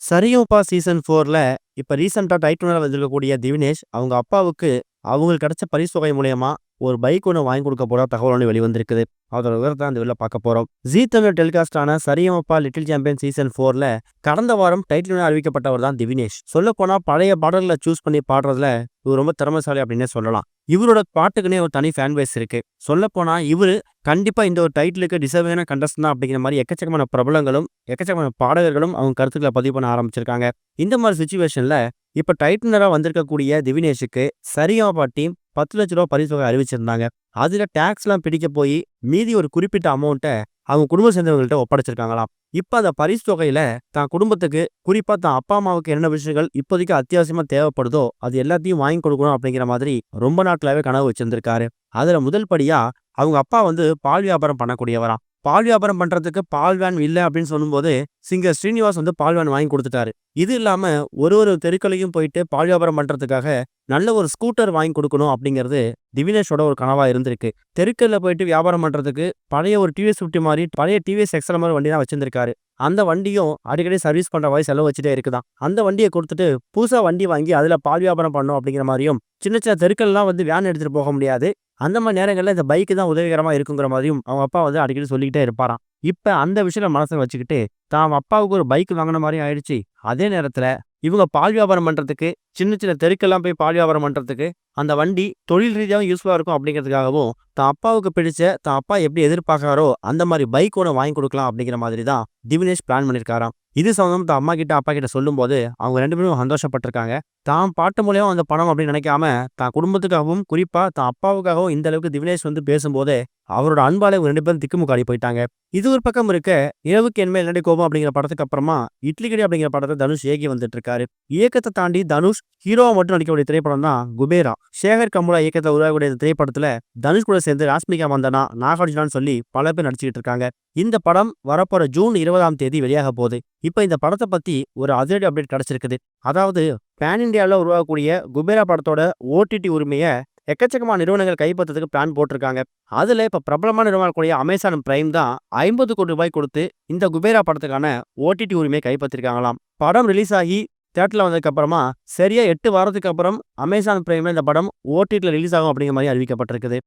Sa Re Ga Ma Pa season 4ல இப்ப ரீசென்ட்டா title வந்திருக்கக்கூடிய திவினேஷ், அவங்க அப்பாவுக்கு அவங்களுக்கு கிடைச்ச பரிசு தொகை மூலியமா ஒரு பைக் ஒண்ணு வாங்கி கொடுக்க போறதா தகவல் ஒண்ணு வெளிவந்திருக்குது. அதோட விவரத்த இந்த வீடியோல பார்க்க போறோம். ஜீ தமிழ் டெலிகாஸ்ட் ஆன சரிகமபா லிட்டில் சாம்பியன் சீசன் 4ல கடந்த வாரம் டைட்டில் வின்னர் அறிவிக்கப்பட்டவர் தான் திவினேஷ். சொல்லப்போனா பழைய பாடல்கள சூஸ் பண்ணி பாடுறதுல இவர் ரொம்ப திறமைசாலி அப்படின்னே சொல்லலாம். இவரோட பாட்டுக்குன்னே ஒரு தனி ஃபேன் பேஸ் இருக்கு. சொல்லப்போனா இவரு கண்டிப்பா இந்த ஒரு டைட்டிலுக்கு டிசர்விங்கான கண்டஸ்டன்ட் தான் அப்படிங்கிற மாரி எக்கச்சக்கமான பிரபலங்களும், எக்கச்சக்கமான பாடகர்களும் அவங்க கருத்துக்கள பதிவு பண்ண ஆரம்பிச்சிருக்காங்க. இந்த மாரி சிச்சுவேஷன்ல இப்ப டைட்டிலரா வந்திருக்கக்கூடிய திவினேஷுக்கு சரிகமபா டீம் ரூ. 10,00,000 பரிசு தொகை அறிவிச்சிருந்தாங்க. அதுல டாக்ஸ்லாம் பிடிக்க போயி மீதி ஒரு குறிப்பிட்ட அமௌண்ட்ட அவங்க குடும்பம் சேர்ந்தவங்கள்ட்ட ஒப்படைச்சிருக்காங்களாம். இப்ப அந்த பரிசு தொகையில தான் குடும்பத்துக்கு, குறிப்பா தான் அப்பா, அம்மாவுக்கு என்னென்ன விஷயங்கள் இப்போதைக்கு அத்தியாவசியமா தேவைப்படுதோ அது எல்லாத்தையும் வாங்கி கொடுக்கணும் அப்படிங்கிற மாதிரி ரொம்ப நாட்களாவே கனவு வச்சிருந்திருக்காரு. அதுல முதல் படியா அவங்க அப்பா பால் வியாபாரம் பண்ணக்கூடியவராம். பால் வியாபாரம் பண்றதுக்கு பால் வேன் இல்ல அப்படின்னு சொல்லும்போது, சிங்கர் ஸ்ரீனிவாஸ் பால் வேன் வாங்கி குடுத்துட்டாரு. இது இல்லாம ஒரு தெருக்களையும் போயிட்டு பால் வியாபாரம் பண்றதுக்காக நல்ல ஒரு ஸ்கூட்டர் வாங்கி குடுக்கணும் அப்படிங்கிறது திவினேஷோட ஒரு கனவா இருந்திருக்கு. தெருக்கள்ல போயிட்டு வியாபாரம் பண்றதுக்கு பழைய ஒரு டிவிஎஸ் 50 மாரி பழைய டிவிஎஸ் எக்ஸல் மாரி வண்டி தான் வச்சிருந்திருக்காரு. அந்த வண்டியும் அடிக்கடி சர்வீஸ் பண்ற மாரி செலவு வச்சுட்டே இருக்குதாம். அந்த வண்டிய குடுத்துட்டு புதுசா வண்டி வாங்கி அதுல பால் வியாபாரம் பண்ணணும் அப்படிங்கிற மாரியும், சின்ன சின்ன தெருக்கள்லாம் வேன் எடுத்துட்டு போக முடியாது. அந்த மாரி நேரங்கள்ல இந்த பைக் தான் உதவிகரமா இருக்குங்கிற மாதிரியும் அவங்க அப்பா அடிக்கடி சொல்லிக்கிட்டே இருப்பாராம். இப்ப அந்த விஷயத்த மனசுல வச்சுக்கிட்டு, தான் அப்பாவுக்கு ஒரு பைக் வாங்குன மாரியும் ஆயிடுச்சு. அதே நேரத்துல இவங்க பால் வியாபாரம் பண்றதுக்கு, சின்ன சின்ன தெருக்கெல்லாம் போய் பால் வியாபாரம் பண்றதுக்கு, அந்த வண்டி தொழில் ரீதியாவும் யூஸ்ஃபுல்லா இருக்கும் அப்படிங்கிறதுக்காகவும், தான் அப்பாவுக்கு பிடிச்ச, தான் அப்பா எப்படி எதிர்பார்க்கிறாரோ அந்த மாரி பைக் ஒண்ணு வாங்கி குடுக்கலாம் அப்படிங்கிற மாதிரி தான் திவினேஷ் பிளான் பண்ணியிருக்காராம். இது சம்மந்தமா தான் அம்மா கிட்ட, அப்பா கிட்ட சொல்லும்போது, அவங்க 2 பேரும் சந்தோஷப்பட்டுருக்காங்க. தான் பாட்டு மூலியமா வந்த பணம் அப்படின்னு நினைக்காம, தான் குடும்பத்துக்காகவும், குறிப்பா தான் அப்பாவுக்காகவும் இந்த அளவுக்கு திவினேஷ் பேசும்போதே, அவரோட அன்பால இவங்க 2 பேரும் திக்குமுக்காடி போயிட்டாங்க. இது ஒரு பக்கம் இருக்க, இரவுக்கு என் மேல் என்னடி கோபம் அப்படிங்கிற படத்துக்கு அப்புறமா, இட்லி கடை அப்படிங்கிற படத்த தனுஷ் இயக்கி வந்துட்டு இருக்காரு. இயக்கத்த தாண்டி தனுஷ் ஹீரோவா மட்டும் நடிக்கக்கூடிய திரைப்படம் தான் குபேரா. சேகர் கமுலா இயக்கத்துல உருவாகக்கூடிய இந்த திரைப்படத்துல தனுஷ் கூட சேர்ந்து ராஷ்மிகா மந்தனா, நாகார்ஜுனான்னு சொல்லி பல பேர் நடிச்சுக்கிட்டு இருக்காங்க. இந்த படம் வரப்போற ஜூன் 20ஆம் தேதி வெளியாக போகுது. இப்ப இந்த படத்த பத்தி ஒரு அதிரடி அப்டேட் கிடைச்சிருக்குது. அதாவது பேன் இண்டியால உருவாகக்கூடிய குபேரா படத்தோட ஓடிடி உரிமைய எக்கச்சக்கமான நிறுவனங்கள் கைப்பற்றதுக்கு பிளான் போட்டிருக்காங்க. அதுல இப்ப பிரபலமான நிறுவனம் கூடிய அமேசான் பிரைம் தான் ரூ. 50 கோடி கொடுத்து இந்த குபேரா படத்துக்கான ஓடிடி உரிமையை கைப்பற்றிருக்காங்களாம். படம் ரிலீஸ் ஆகி தியேட்டர்ல வந்ததுக்கு அப்புறமா சரியா 8 வாரத்துக்கு அப்புறம் அமேசான் பிரைம்ல இந்த படம் ஓடிடில ரிலீஸ் ஆகும் அப்படிங்கிற மாதிரி அறிவிக்கப்பட்டிருக்குது.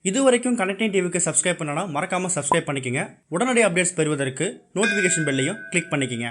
இதுவரைக்கும் கனெக்டிங் டிவிக்கு சப்ஸ்கிரைப் பண்ணனா மறக்காம சப்ஸ்கிரைப் பண்ணிக்கங்க. உடனடி அப்டேட்ஸ் பெறுவதற்கு நோட்டிஃபிகேஷன் பெல்லையும் கிளிக் பண்ணிக்கங்க.